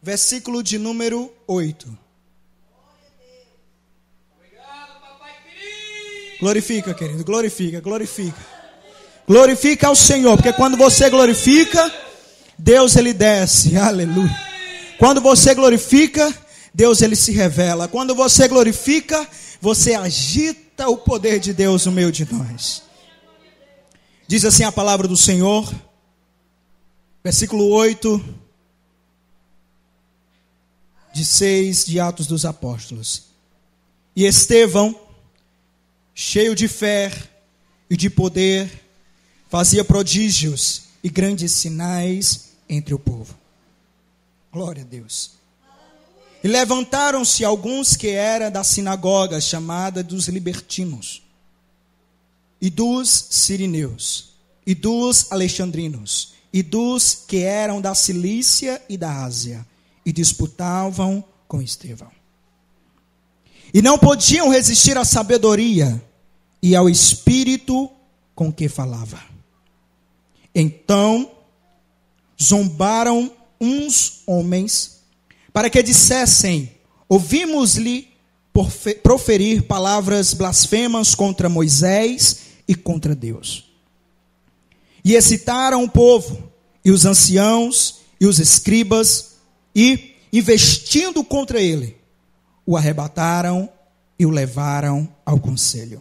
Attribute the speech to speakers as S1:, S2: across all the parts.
S1: versículo de número 8. Glorifica, querido, glorifica. Glorifica ao Senhor, porque quando você glorifica, Deus ele desce, aleluia. Quando você glorifica, Deus ele se revela. Quando você glorifica, você agita o poder de Deus no meio de nós. Diz assim a palavra do Senhor, versículo 8, de 6 de Atos dos Apóstolos. E Estevão, cheio de fé e de poder, fazia prodígios e grandes sinais entre o povo. Glória a Deus. E levantaram-se alguns que eram da sinagoga chamada dos libertinos, e dos sirineus, e dos alexandrinos, e dos que eram da Cilícia e da Ásia, e disputavam com Estevão. E não podiam resistir à sabedoria e ao espírito com que falava. Então zombaram uns homens para que dissessem: ouvimos-lhe proferir palavras blasfemas contra Moisés e contra Deus. E excitaram o povo e os anciãos e os escribas e, investindo contra ele, o arrebataram e o levaram ao conselho.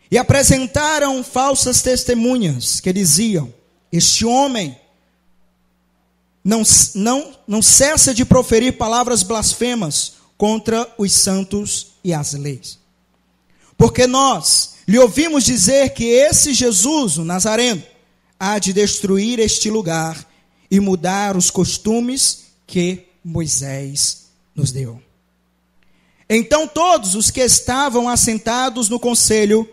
S1: E apresentaram falsas testemunhas que diziam: este homem não cessa de proferir palavras blasfemas contra os santos e as leis. Porque nós lhe ouvimos dizer que esse Jesus, o Nazareno, há de destruir este lugar e mudar os costumes que Moisés nos deu. Então todos os que estavam assentados no conselho,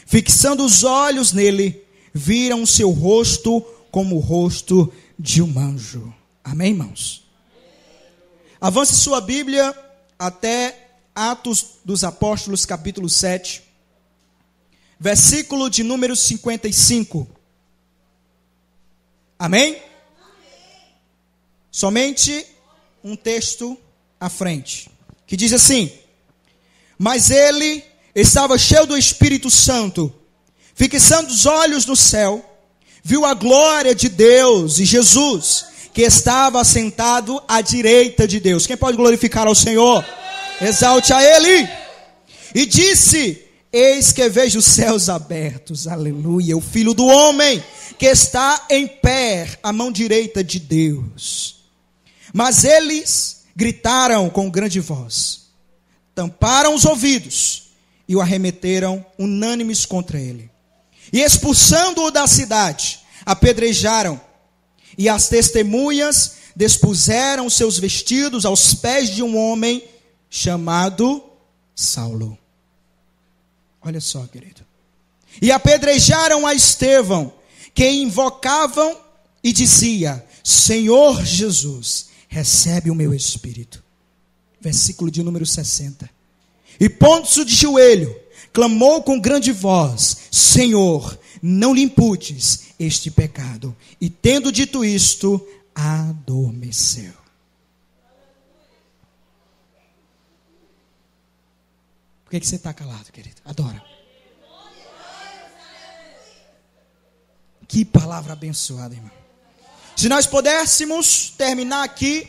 S1: fixando os olhos nele, viram seu rosto como o rosto de um anjo. Amém, irmãos? Avance sua Bíblia até Atos dos Apóstolos, capítulo 7, versículo de número 55. Amém? Somente um texto à frente, que diz assim: mas ele estava cheio do Espírito Santo, fixando os olhos no céu, viu a glória de Deus e Jesus, que estava assentado à direita de Deus. Quem pode glorificar ao Senhor? Exalte a Ele. E disse: eis que vejo os céus abertos, aleluia, o Filho do Homem, que está em pé à mão direita de Deus. Mas eles gritaram com grande voz, tamparam os ouvidos e o arremeteram unânimes contra ele. E expulsando-o da cidade, apedrejaram, e as testemunhas despuseram seus vestidos aos pés de um homem chamado Saulo. Olha só, querido. E apedrejaram a Estevão, que invocavam e dizia: Senhor Jesus, recebe o meu espírito. Versículo de número 60. E pondo-se de joelho, clamou com grande voz: Senhor, não lhe imputes este pecado. E tendo dito isto, adormeceu. Por que você está calado, querido? Adora. Que palavra abençoada, irmão. Se nós pudéssemos terminar aqui,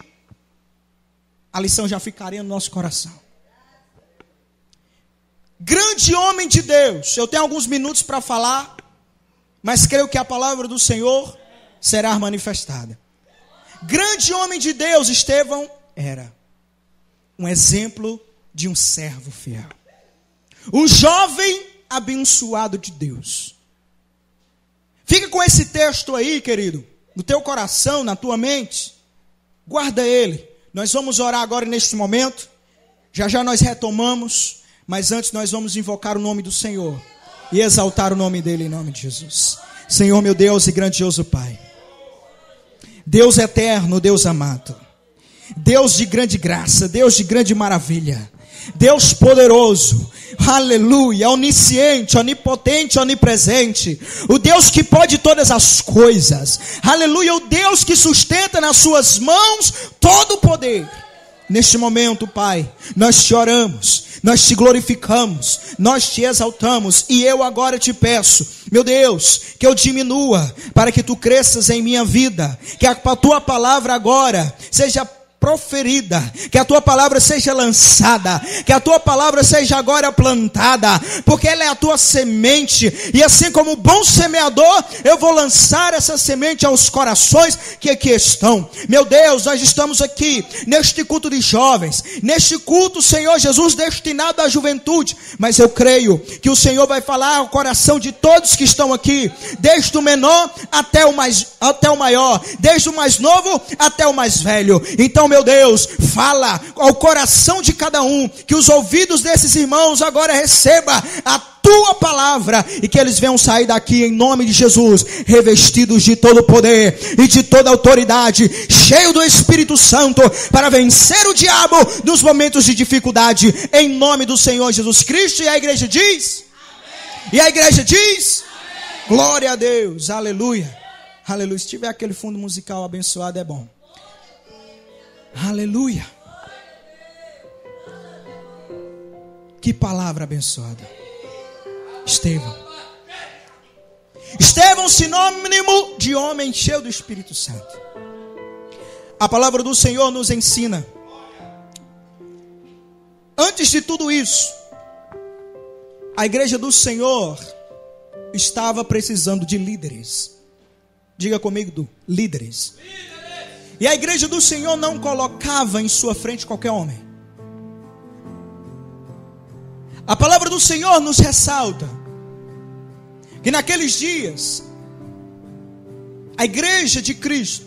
S1: a lição já ficaria no nosso coração. Grande homem de Deus. Eu tenho alguns minutos para falar, mas creio que a palavra do Senhor será manifestada. Grande homem de Deus, Estevão era um exemplo de um servo fiel. Um jovem abençoado de Deus. Fica com esse texto aí, querido, no teu coração, na tua mente. Guarda ele. Nós vamos orar agora neste momento. Já já nós retomamos, mas antes nós vamos invocar o nome do Senhor e exaltar o nome dele em nome de Jesus. Senhor, meu Deus e grandioso Pai, Deus eterno, Deus amado, Deus de grande graça, Deus de grande maravilha, Deus poderoso, aleluia, onisciente, onipotente, onipresente, o Deus que pode todas as coisas, aleluia, o Deus que sustenta nas suas mãos todo o poder. Neste momento, Pai, nós te oramos, nós te glorificamos, nós te exaltamos, e eu agora te peço, meu Deus, que eu diminua, para que tu cresças em minha vida, que a tua palavra agora seja proferida, que a tua palavra seja lançada, que a tua palavra seja agora plantada, porque ela é a tua semente, e assim como bom semeador, eu vou lançar essa semente aos corações que aqui estão. Meu Deus, nós estamos aqui, neste culto de jovens, neste culto, Senhor Jesus, destinado à juventude, mas eu creio que o Senhor vai falar ao coração de todos que estão aqui, desde o menor até o maior, desde o mais novo até o mais velho. Então, meu Deus, fala ao coração de cada um, que os ouvidos desses irmãos agora recebam a tua palavra, e que eles venham sair daqui em nome de Jesus, revestidos de todo o poder e de toda a autoridade, cheio do Espírito Santo, para vencer o diabo nos momentos de dificuldade, em nome do Senhor Jesus Cristo. E a igreja diz, amém. E a igreja diz, amém. Glória a Deus, aleluia, aleluia. Se tiver aquele fundo musical abençoado, é bom. Aleluia. Que palavra abençoada. Estevão, sinônimo de homem cheio do Espírito Santo. A palavra do Senhor nos ensina. Antes de tudo isso, a igreja do Senhor estava precisando de líderes. Diga comigo, líderes. E a igreja do Senhor não colocava em sua frente qualquer homem. A palavra do Senhor nos ressalta que naqueles dias a igreja de Cristo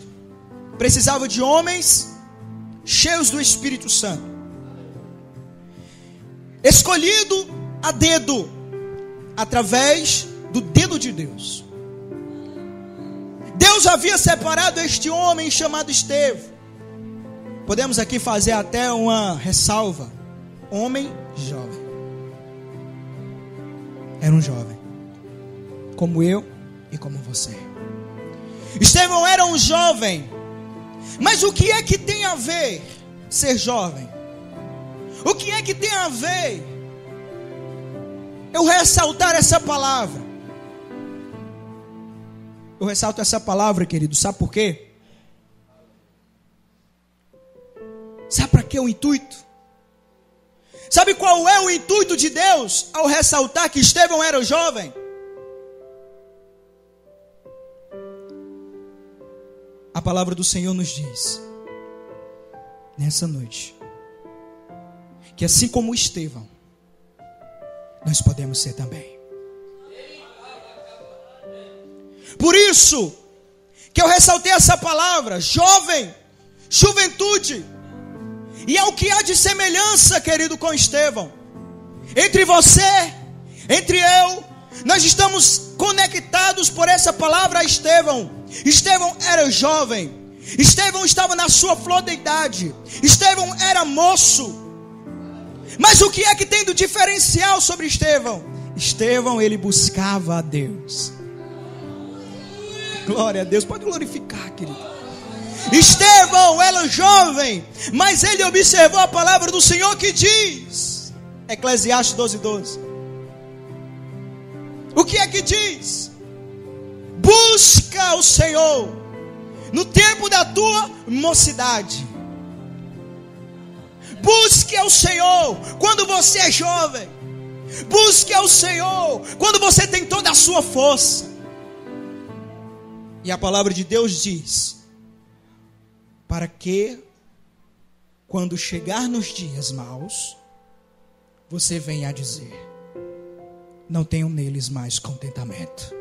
S1: precisava de homens cheios do Espírito Santo, escolhido a dedo, através do dedo de Deus. Deus havia separado este homem chamado Estevão. Podemos aqui fazer até uma ressalva. Homem jovem. Era um jovem, como eu e como você. Estevão era um jovem. Mas o que é que tem a ver ser jovem? O que é que tem a ver eu ressaltar essa palavra? Eu ressalto essa palavra, querido, sabe por quê? Sabe para que o intuito? Sabe qual é o intuito de Deus ao ressaltar que Estevão era jovem? A palavra do Senhor nos diz, nessa noite, que assim como Estevão, nós podemos ser também. Por isso que eu ressaltei essa palavra, jovem, juventude. E é o que há de semelhança, querido, com Estevão. Entre você, entre eu, nós estamos conectados por essa palavra a Estevão. Estevão era jovem. Estevão estava na sua flor da idade. Estevão era moço. Mas o que é que tem do diferencial sobre Estevão? Estevão, ele buscava a Deus. Glória a Deus, pode glorificar, querido. Estevão era jovem, mas ele observou a palavra do Senhor que diz, Eclesiastes 12:12. O que é que diz? Busca o Senhor no tempo da tua mocidade. Busque ao Senhor quando você é jovem. Busque ao Senhor quando você tem toda a sua força. E a palavra de Deus diz, para que quando chegar nos dias maus, você venha a dizer, não tenho neles mais contentamento.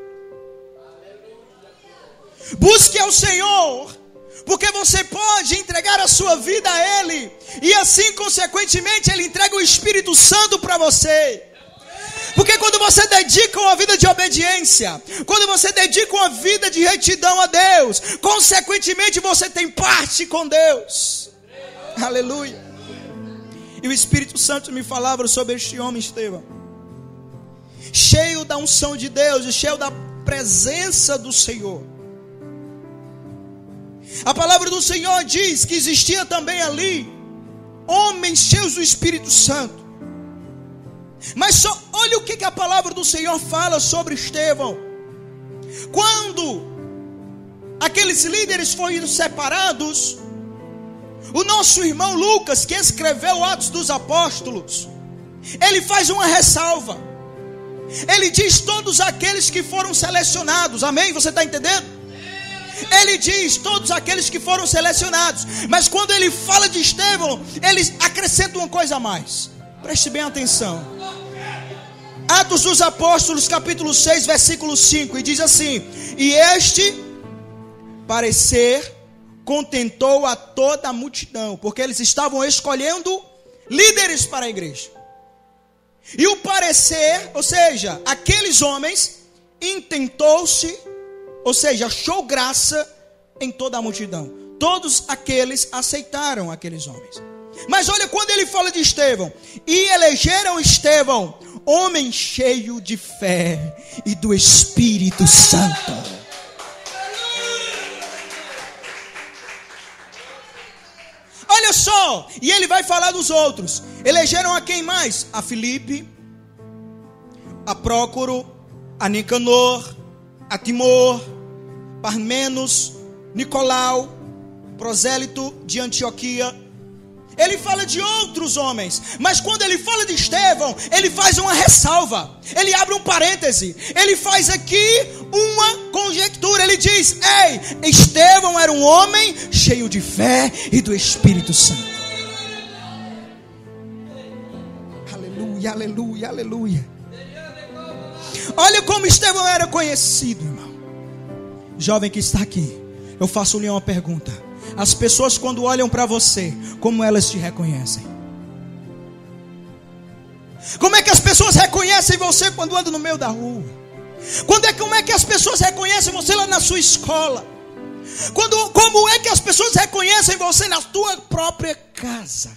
S1: Busque ao Senhor, porque você pode entregar a sua vida a Ele, e assim consequentemente Ele entrega o Espírito Santo para você. Porque quando você dedica uma vida de obediência, quando você dedica uma vida de retidão a Deus, consequentemente você tem parte com Deus. Aleluia. E o Espírito Santo me falava sobre este homem Estevão, cheio da unção de Deus e cheio da presença do Senhor. A palavra do Senhor diz que existia também ali homens cheios do Espírito Santo. Mas só olha o que a palavra do Senhor fala sobre Estevão. Quando aqueles líderes foram separados, o nosso irmão Lucas, que escreveu Atos dos Apóstolos, ele faz uma ressalva. Ele diz todos aqueles que foram selecionados. Amém? Você está entendendo? Ele diz todos aqueles que foram selecionados. Mas quando ele fala de Estevão, ele acrescenta uma coisa a mais. Preste bem atenção. Atos dos Apóstolos, capítulo 6, versículo 5. E diz assim: e este parecer contentou a toda a multidão, porque eles estavam escolhendo líderes para a igreja. E o parecer, ou seja, aqueles homens, intentou-se, ou seja, achou graça em toda a multidão. Todos aqueles aceitaram aqueles homens. Mas olha quando ele fala de Estevão: e elegeram Estevão, homem cheio de fé e do Espírito Santo. Olha só, e ele vai falar dos outros. Elegeram a quem mais? A Filipe, a Prócoro, a Nicanor, a Timor, Parmenos, Nicolau, prosélito de Antioquia. Ele fala de outros homens, mas quando ele fala de Estevão, ele faz uma ressalva, ele abre um parêntese, ele faz aqui uma conjectura. Ele diz: ei, Estevão era um homem cheio de fé e do Espírito Santo. Aleluia, aleluia, aleluia. Olha como Estevão era conhecido, irmão. Jovem que está aqui, eu faço-lhe uma pergunta. As pessoas, quando olham para você, como elas te reconhecem? Como é que as pessoas reconhecem você quando andam no meio da rua? Como é que as pessoas reconhecem você lá na sua escola? Como é que as pessoas reconhecem você na tua própria casa?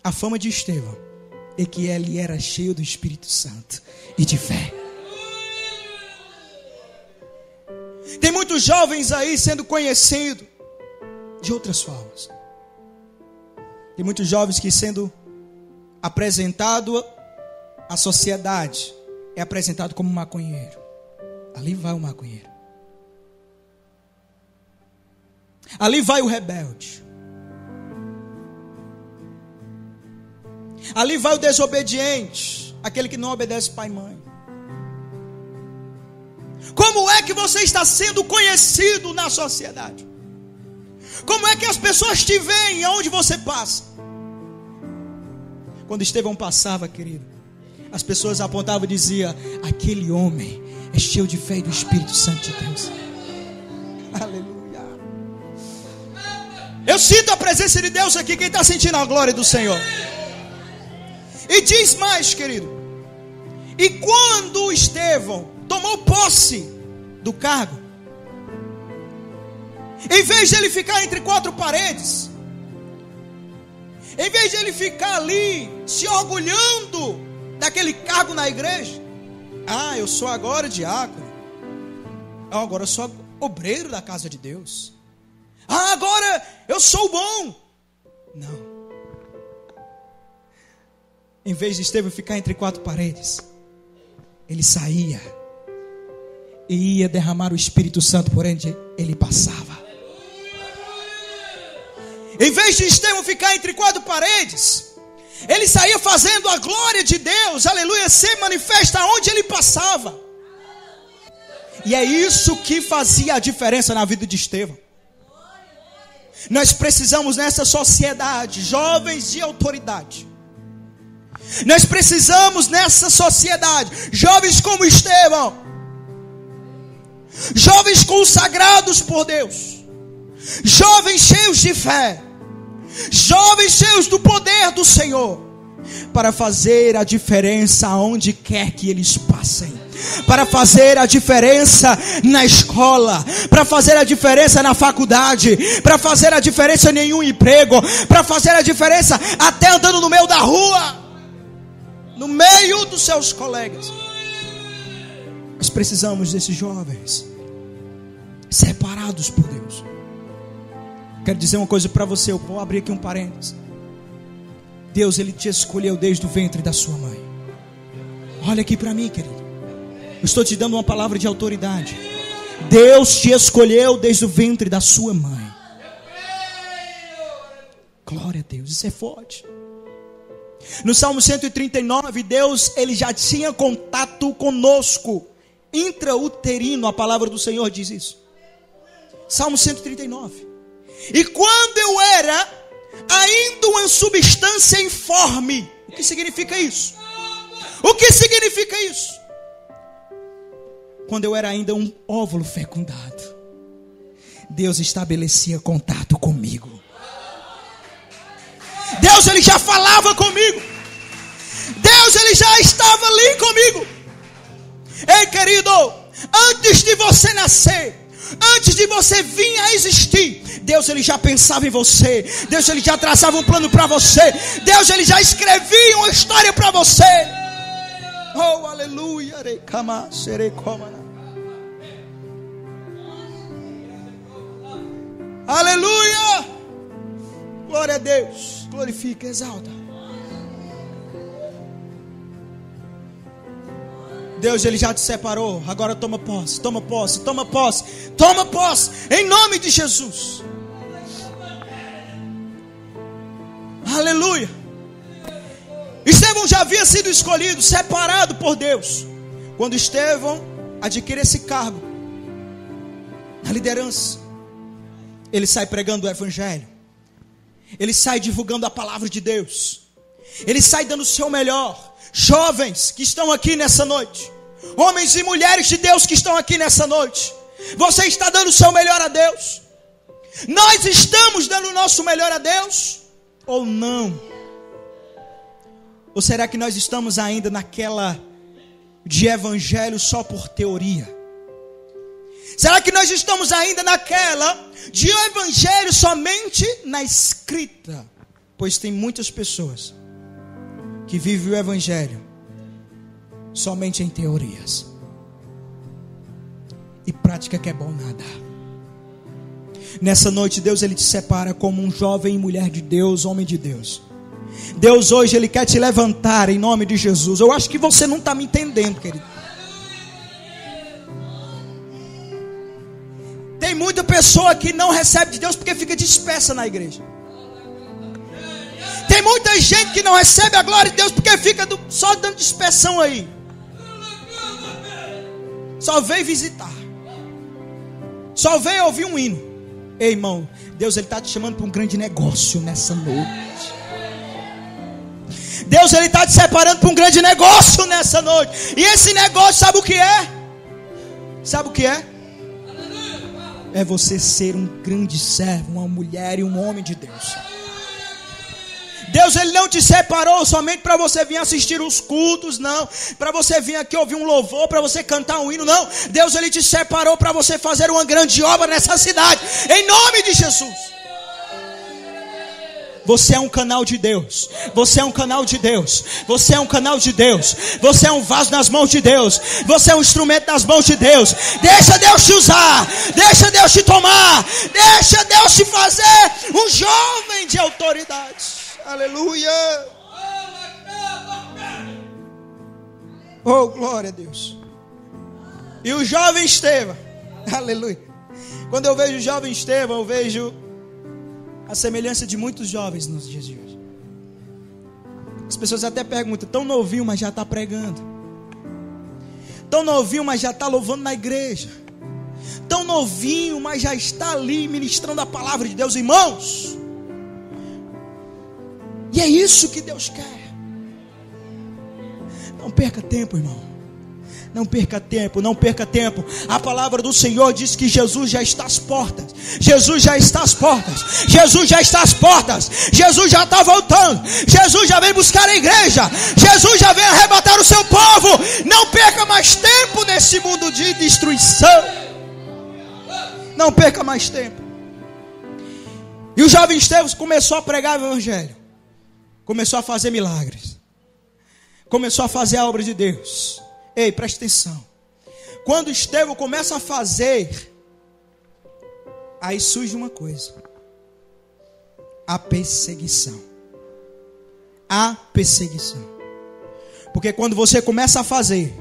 S1: A fama de Estevão é que ele era cheio do Espírito Santo e de fé. Tem muitos jovens aí sendo conhecidos de outras formas. Tem muitos jovens que sendo apresentado à sociedade é apresentado como maconheiro. Ali vai o maconheiro. Ali vai o rebelde. Ali vai o desobediente, aquele que não obedece pai e mãe. Como é que você está sendo conhecido na sociedade? Como é que as pessoas te veem aonde você passa? Quando Estevão passava, querido, as pessoas apontavam e diziam: aquele homem é cheio de fé e do Espírito Santo de Deus. Aleluia. Eu sinto a presença de Deus aqui. Quem está sentindo a glória do Senhor? E diz mais, querido: e quando Estevão tomou posse do cargo, em vez de ele ficar entre quatro paredes, em vez de ele ficar ali se orgulhando daquele cargo na igreja, eu sou agora diácono, agora eu sou obreiro da casa de Deus, agora eu sou bom. Não. Em vez de Estevão ficar entre quatro paredes, ele saía e ia derramar o Espírito Santo por onde ele passava. Em vez de Estevão ficar entre quatro paredes, ele saía fazendo a glória de Deus, aleluia, se manifesta onde ele passava. E é isso que fazia a diferença na vida de Estevão. Nós precisamos nessa sociedade, jovens de autoridade. Nós precisamos nessa sociedade, jovens como Estevão, jovens consagrados por Deus, jovens cheios de fé, jovens cheios do poder do Senhor, para fazer a diferença aonde quer que eles passem. para fazer a diferença na escola, para fazer a diferença na faculdade, para fazer a diferença em nenhum emprego, para fazer a diferença até andando no meio da rua, no meio dos seus colegas. Nós precisamos desses jovens separados por Deus. Quero dizer uma coisa para você, eu vou abrir aqui um parênteses. Deus, Ele te escolheu desde o ventre da sua mãe. Olha aqui para mim, querido. Eu estou te dando uma palavra de autoridade. Deus te escolheu desde o ventre da sua mãe. Glória a Deus, isso é forte. No Salmo 139, Deus, Ele já tinha contato conosco. Intrauterino, a palavra do Senhor diz isso. Salmo 139. E quando eu era ainda uma substância informe. O que significa isso? O que significa isso? Quando eu era ainda um óvulo fecundado, Deus estabelecia contato comigo. Deus, Ele já falava comigo. Deus, Ele já estava ali comigo. Ei, querido, antes de você nascer, antes de você vir a existir, Deus, Ele já pensava em você. Deus, Ele já traçava um plano para você. Deus, Ele já escrevia uma história para você. Oh, aleluia. Aleluia. Glória a Deus. Glorifica, exalta. Deus, Ele já te separou. Agora toma posse, toma posse, toma posse, toma posse, em nome de Jesus. Aleluia. Estevão já havia sido escolhido, separado por Deus. Quando Estevão adquire esse cargo, na liderança, ele sai pregando o evangelho. Ele sai divulgando a palavra de Deus. Ele sai dando o seu melhor. Jovens que estão aqui nessa noite, homens e mulheres de Deus que estão aqui nessa noite, você está dando o seu melhor a Deus? Nós estamos dando o nosso melhor a Deus? Ou não? Ou será que nós estamos ainda naquela de evangelho só por teoria? Será que nós estamos ainda naquela de evangelho somente na escrita? Pois tem muitas pessoas que vivem o evangelho somente em teorias, e prática que é bom nada. Nessa noite Deus, Ele te separa como um jovem e mulher de Deus, homem de Deus. Deus hoje Ele quer te levantar em nome de Jesus. Eu acho que você não está me entendendo, querido. Tem muita pessoa que não recebe de Deus porque fica dispersa na igreja. Tem muita gente que não recebe a glória de Deus porque fica só dando dispersão aí. Só veio visitar, só veio ouvir um hino. Ei, irmão, Deus, Ele está te chamando para um grande negócio nessa noite. Deus, Ele está te separando para um grande negócio nessa noite. E esse negócio, sabe o que é? Sabe o que é? É você ser um grande servo, uma mulher e um homem de Deus. Deus, Ele não te separou somente para você vir assistir os cultos, não. Para você vir aqui ouvir um louvor, para você cantar um hino, não. Deus, Ele te separou para você fazer uma grande obra nessa cidade, em nome de Jesus. Você é um canal de Deus. Você é um canal de Deus. Você é um canal de Deus. Você é um vaso nas mãos de Deus. Você é um instrumento nas mãos de Deus. Deixa Deus te usar. Deixa Deus te tomar. Deixa Deus te fazer um jovem de autoridade. Aleluia. Oh, glória a Deus. E o jovem Estevão. Aleluia. Quando eu vejo o jovem Estevão, eu vejo a semelhança de muitos jovens nos dias de hoje. As pessoas até perguntam: tão novinho, mas já está pregando. Tão novinho, mas já está louvando na igreja. Tão novinho, mas já está ali ministrando a palavra de Deus, irmãos. E é isso que Deus quer. Não perca tempo, irmão. Não perca tempo, não perca tempo. A palavra do Senhor diz que Jesus já está às portas. Jesus já está às portas. Jesus já está às portas. Jesus já está voltando. Jesus já vem buscar a igreja. Jesus já vem arrebatar o seu povo. Não perca mais tempo nesse mundo de destruição. Não perca mais tempo. E o jovem Estevão começou a pregar o evangelho. Começou a fazer milagres. Começou a fazer a obra de Deus. Ei, preste atenção. Quando Estevão começa a fazer, aí surge uma coisa: a perseguição. A perseguição. Porque quando você começa a fazer,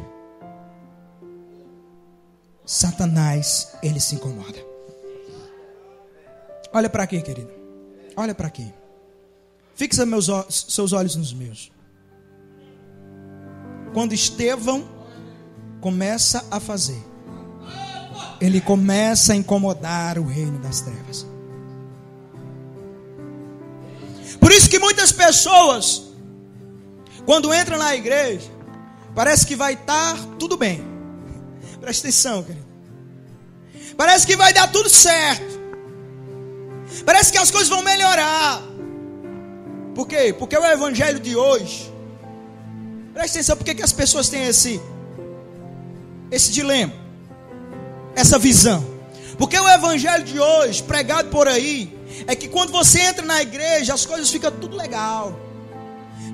S1: Satanás, ele se incomoda. Olha para aqui, querido. Olha para aqui. Fixa seus olhos nos meus. Quando Estevão começa a fazer, ele começa a incomodar o reino das trevas. Por isso que muitas pessoas, quando entram na igreja, parece que vai estar tudo bem. Presta atenção, querido. Parece que vai dar tudo certo. Parece que as coisas vão melhorar. Por quê? Porque o evangelho de hoje, presta atenção, por que as pessoas têm esse dilema, essa visão? Porque o evangelho de hoje, pregado por aí, é que quando você entra na igreja, as coisas ficam tudo legal.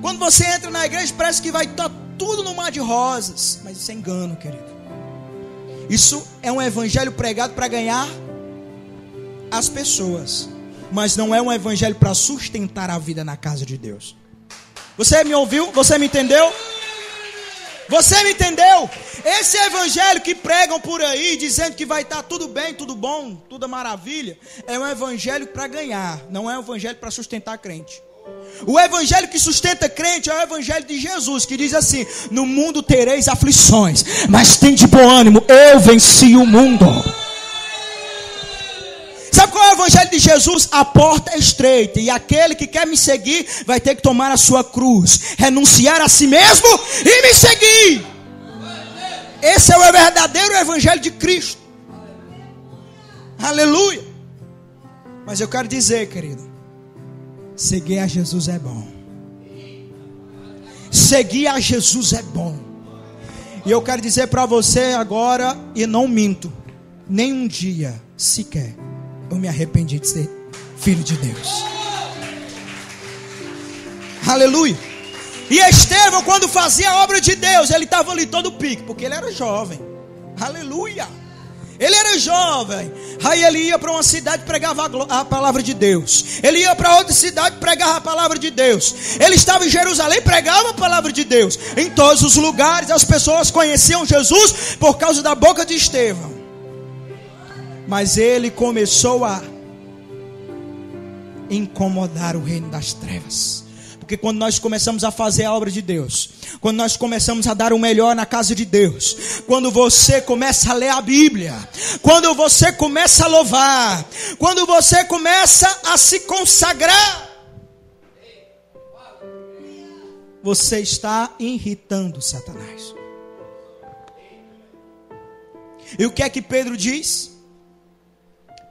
S1: Quando você entra na igreja, parece que vai estar tudo no mar de rosas. Mas isso é engano, querido. Isso é um evangelho pregado para ganhar as pessoas, mas não é um evangelho para sustentar a vida na casa de Deus. Você me ouviu? Você me entendeu? Você me entendeu? Esse evangelho que pregam por aí, dizendo que vai estar tudo bem, tudo bom, tudo maravilha, é um evangelho para ganhar, não é um evangelho para sustentar crente. O evangelho que sustenta crente é o evangelho de Jesus, que diz assim: no mundo tereis aflições, mas tende bom ânimo, eu venci o mundo. Sabe qual é o evangelho de Jesus? A porta é estreita, e aquele que quer me seguir vai ter que tomar a sua cruz, renunciar a si mesmo e me seguir. Esse é o verdadeiro evangelho de Cristo. Aleluia. Mas eu quero dizer, querido, seguir a Jesus é bom. Seguir a Jesus é bom. E eu quero dizer para você agora, e não minto, nem um dia sequer eu me arrependi de ser filho de Deus. Aleluia. E Estevão, quando fazia a obra de Deus, ele estava ali todo pique, porque ele era jovem. Aleluia. Ele era jovem. Aí ele ia para uma cidade e pregava a palavra de Deus. Ele ia para outra cidade e pregava a palavra de Deus. Ele estava em Jerusalém e pregava a palavra de Deus. Em todos os lugares as pessoas conheciam Jesus por causa da boca de Estevão. Mas ele começou a incomodar o reino das trevas. Porque quando nós começamos a fazer a obra de Deus, quando nós começamos a dar o melhor na casa de Deus, quando você começa a ler a Bíblia, quando você começa a louvar, quando você começa a se consagrar, você está irritando Satanás. E o que é que Pedro diz?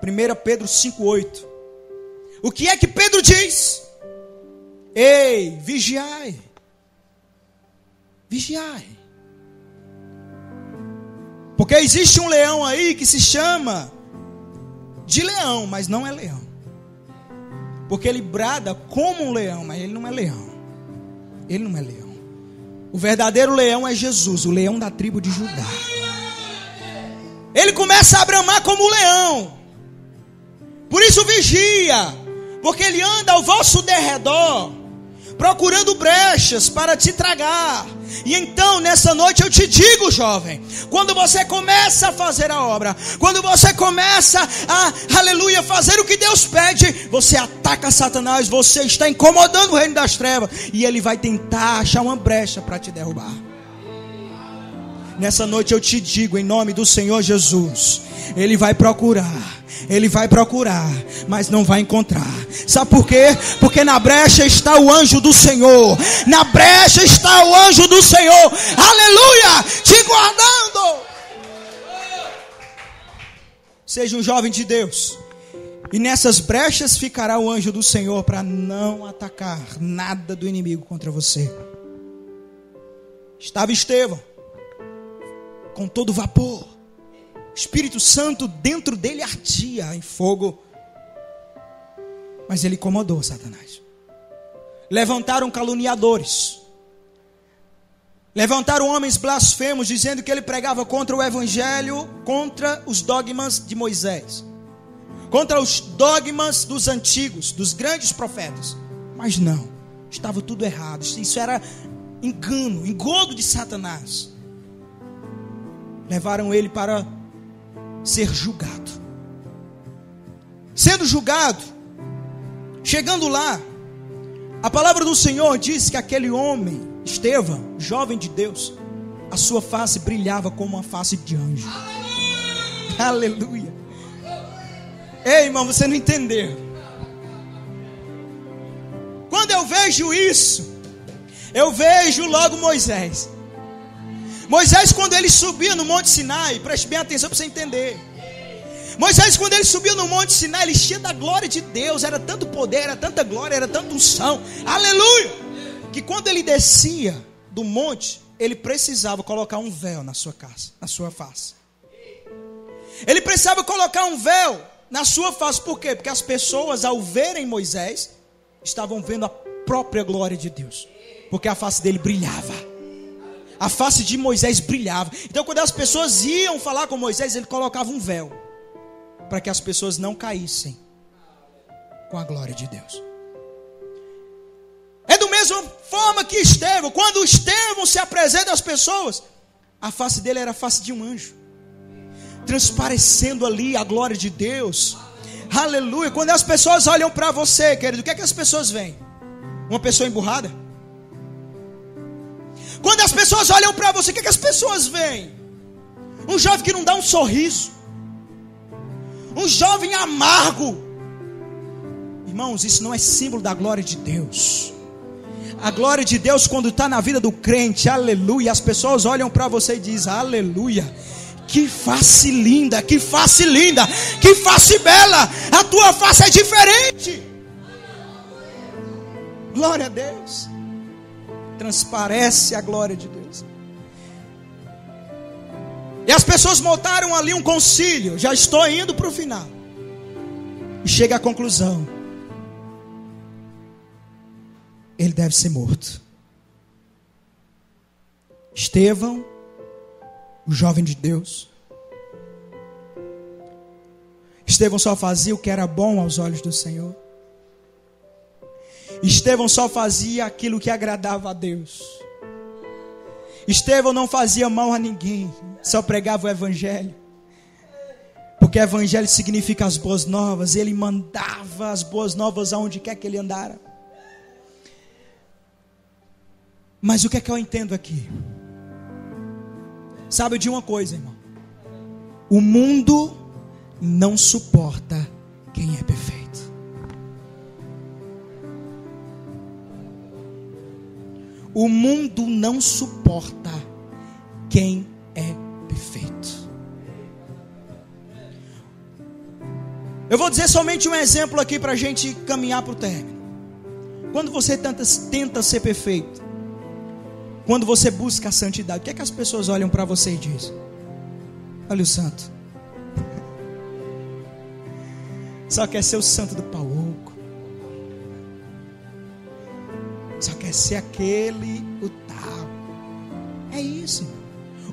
S1: 1 Pedro 5,8. O que é que Pedro diz? Ei, vigiai. Vigiai. Porque existe um leão aí que se chama de leão, mas não é leão. Porque ele brada como um leão, mas ele não é leão. Ele não é leão. O verdadeiro leão é Jesus, o leão da tribo de Judá. Ele começa a bramar como um leão. Por isso vigia, porque ele anda ao vosso derredor, procurando brechas para te tragar. E então nessa noite eu te digo, jovem, quando você começa a fazer a obra, quando você começa a, aleluia, fazer o que Deus pede, você ataca Satanás, você está incomodando o reino das trevas, e ele vai tentar achar uma brecha para te derrubar. Nessa noite eu te digo, em nome do Senhor Jesus, ele vai procurar, mas não vai encontrar. Sabe por quê? Porque na brecha está o anjo do Senhor. Na brecha está o anjo do Senhor. Aleluia! Te guardando. Seja um jovem de Deus. E nessas brechas ficará o anjo do Senhor para não atacar nada do inimigo contra você. Estava Estevão com todo vapor. O Espírito Santo dentro dele ardia em fogo. Mas ele incomodou Satanás. Levantaram caluniadores. Levantaram homens blasfemos, dizendo que ele pregava contra o evangelho, contra os dogmas de Moisés, contra os dogmas dos antigos, dos grandes profetas. Mas não, estava tudo errado. Isso era engano, engodo de Satanás. Levaram ele para ser julgado. Sendo julgado, chegando lá, a palavra do Senhor diz que aquele homem, Estevão, jovem de Deus, a sua face brilhava como uma face de anjo. Aleluia. Ei, irmão, você não entendeu. Quando eu vejo isso, eu vejo logo Moisés. Moisés, quando ele subia no Monte Sinai, preste bem atenção para você entender. Moisés, quando ele subia no Monte Sinai, ele enchia da glória de Deus. Era tanto poder, era tanta glória, era tanta unção. Aleluia. Que quando ele descia do monte, ele precisava colocar um véu na sua casa, na sua face. Ele precisava colocar um véu na sua face. Por quê? Porque as pessoas, ao verem Moisés, estavam vendo a própria glória de Deus. Porque a face dele brilhava. A face de Moisés brilhava. Então, quando as pessoas iam falar com Moisés, ele colocava um véu, para que as pessoas não caíssem com a glória de Deus. É da mesma forma que Estevão. Quando Estevão se apresenta às pessoas, a face dele era a face de um anjo, transparecendo ali a glória de Deus. Aleluia. Quando as pessoas olham para você, querido, o que é que as pessoas veem? Uma pessoa emburrada? Quando as pessoas olham para você, o que é que as pessoas veem? Um jovem que não dá um sorriso, um jovem amargo. Irmãos, isso não é símbolo da glória de Deus. A glória de Deus, quando está na vida do crente, aleluia, as pessoas olham para você e dizem, aleluia, que face linda, que face linda, que face bela, a tua face é diferente. Glória a Deus. Transparece a glória de Deus. E as pessoas montaram ali um concílio. Já estou indo para o final. E chega à conclusão: ele deve ser morto. Estevão, o jovem de Deus. Estevão só fazia o que era bom aos olhos do Senhor. Estevão só fazia aquilo que agradava a Deus. Estevão não fazia mal a ninguém, só pregava o evangelho. Porque evangelho significa as boas novas. Ele mandava as boas novas aonde quer que ele andara. Mas o que é que eu entendo aqui? Sabe de uma coisa, irmão? O mundo não suporta quem é perfeito. O mundo não suporta quem é perfeito. Eu vou dizer somente um exemplo aqui para a gente caminhar para o término. Quando você tenta ser perfeito, quando você busca a santidade, o que é que as pessoas olham para você e dizem? Olha o santo. Só quer ser o santo do pau oco. Só quer ser aquele, o tal. É isso, irmão.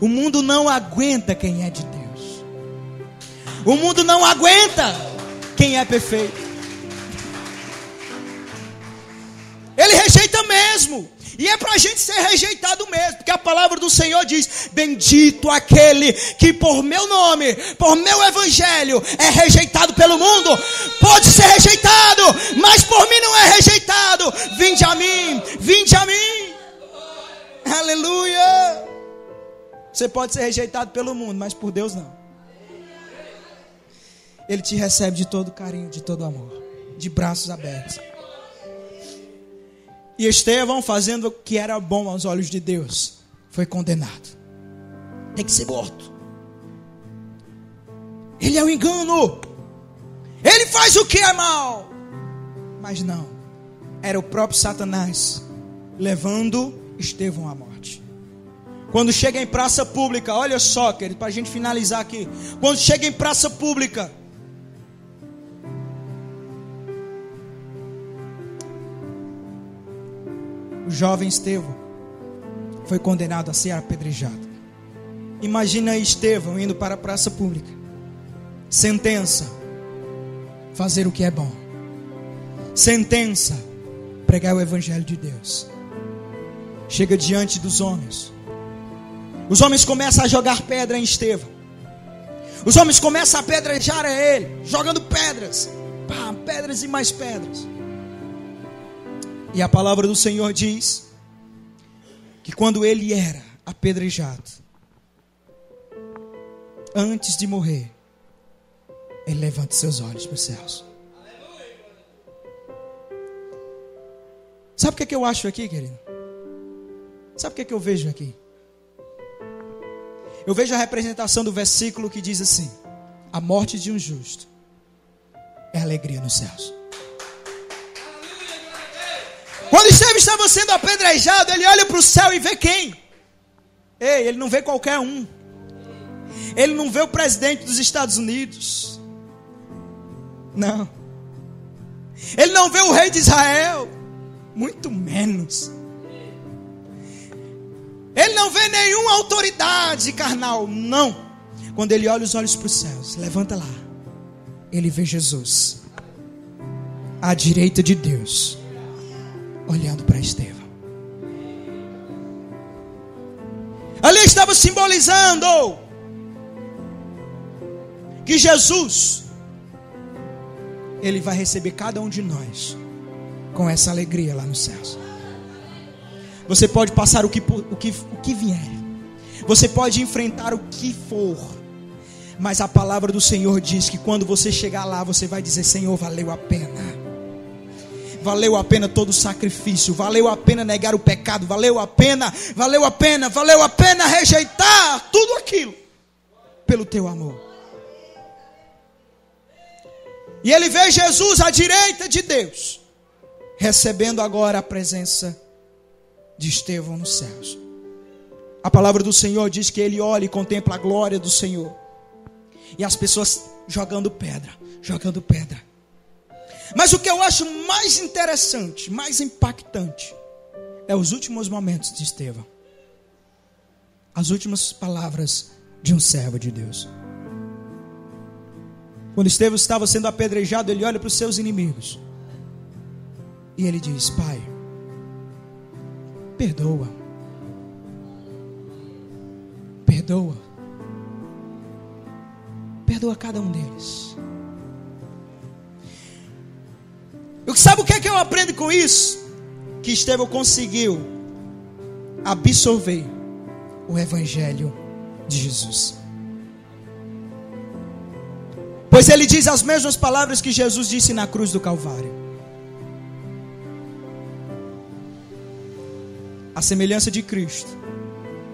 S1: O mundo não aguenta quem é de Deus. O mundo não aguenta quem é perfeito. Ele rejeita mesmo. E é para a gente ser rejeitado mesmo. Porque a palavra do Senhor diz: bendito aquele que por meu nome, por meu evangelho, é rejeitado pelo mundo. Pode ser rejeitado, mas por mim não é rejeitado. Vinde a mim, vinde a mim. Aleluia. Você pode ser rejeitado pelo mundo, mas por Deus não. Ele te recebe de todo carinho, de todo amor, de braços abertos. E Estevão, fazendo o que era bom aos olhos de Deus, foi condenado. Tem que ser morto. Ele é um engano. Ele faz o que é mal. Mas não. Era o próprio Satanás levando Estevão à morte. Quando chega em praça pública, olha só, querido, para a gente finalizar aqui. Quando chega em praça pública, o jovem Estevão foi condenado a ser apedrejado. Imagina aí Estevão indo para a praça pública. Sentença: fazer o que é bom. Sentença: pregar o evangelho de Deus. Chega diante dos homens. Os homens começam a jogar pedra em Estevão. Os homens começam a apedrejar a ele, jogando pedras. Pá, pedras e mais pedras. E a palavra do Senhor diz que quando ele era apedrejado, antes de morrer, ele levanta seus olhos para os céus. Sabe o que eu acho aqui, querido? Sabe o que eu vejo aqui? Eu vejo a representação do versículo que diz assim: a morte de um justo é alegria nos céus. Quando Estevão estava sendo apedrejado, ele olha para o céu e vê quem? Ei, ele não vê qualquer um. Ele não vê o presidente dos Estados Unidos. Não. Ele não vê o rei de Israel. Muito menos. Ele não vê nenhuma autoridade carnal. Não. Quando ele olha os olhos para os céus, levanta lá, ele vê Jesus à direita de Deus, olhando para Estevão. Ali estava simbolizando que Jesus, ele vai receber cada um de nós com essa alegria lá nos céus. Você pode passar o que vier. Você pode enfrentar o que for. Mas a palavra do Senhor diz que quando você chegar lá, você vai dizer: Senhor, valeu a pena. Valeu a pena todo o sacrifício. Valeu a pena negar o pecado. Valeu a pena rejeitar tudo aquilo pelo teu amor. E ele vê Jesus à direita de Deus, recebendo agora a presença de Estevão nos céus. A palavra do Senhor diz que ele olha e contempla a glória do Senhor. E as pessoas jogando pedra. Mas o que eu acho mais interessante, mais impactante, é os últimos momentos de Estevão. As últimas palavras de um servo de Deus. Quando Estevão estava sendo apedrejado, ele olha para os seus inimigos. E ele diz: Pai, perdoa. Perdoa cada um deles. Sabe o que é que eu aprendo com isso? Que Estevão conseguiu absorver o evangelho de Jesus. Pois ele diz as mesmas palavras que Jesus disse na cruz do Calvário. A semelhança de Cristo,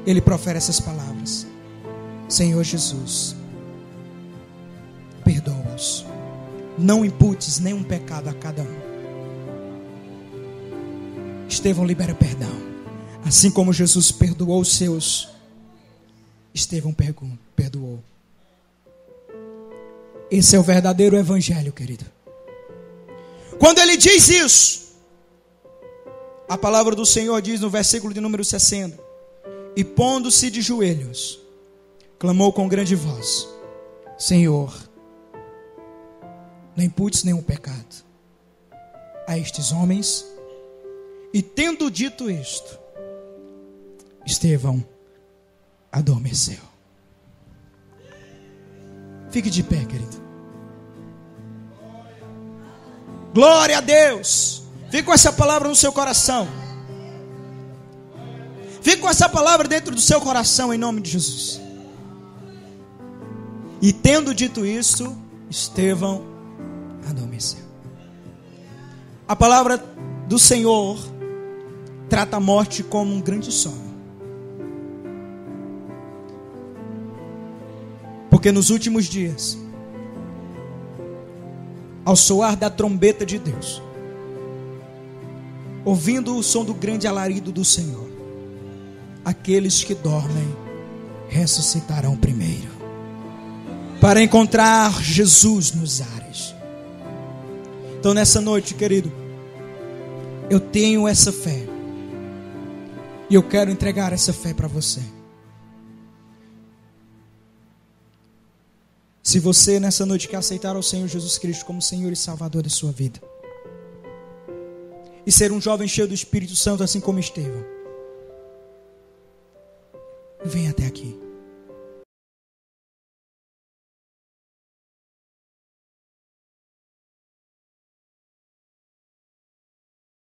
S1: ele profere essas palavras: Senhor Jesus, perdoa-os, não imputes nenhum pecado a cada um. Estevão libera perdão. Assim como Jesus perdoou os seus, Estevão perdoou. Esse é o verdadeiro evangelho, querido. Quando ele diz isso, a palavra do Senhor diz no versículo de número 60: e pondo-se de joelhos, clamou com grande voz: Senhor, não imputes nenhum pecado a estes homens. E tendo dito isto, Estevão adormeceu. Fique de pé, querido. Glória a Deus. Fique com essa palavra no seu coração. Fique com essa palavra dentro do seu coração, em nome de Jesus. E tendo dito isso, Estevão adormeceu. A palavra do Senhor trata a morte como um grande sono. Porque nos últimos dias, ao soar da trombeta de Deus, ouvindo o som do grande alarido do Senhor, aqueles que dormem ressuscitarão primeiro, para encontrar Jesus nos ares. Então nessa noite, querido, eu tenho essa fé, e eu quero entregar essa fé para você. Se você nessa noite quer aceitar o Senhor Jesus Cristo como Senhor e Salvador da sua vida, e ser um jovem cheio do Espírito Santo, assim como Estevão, vem até aqui.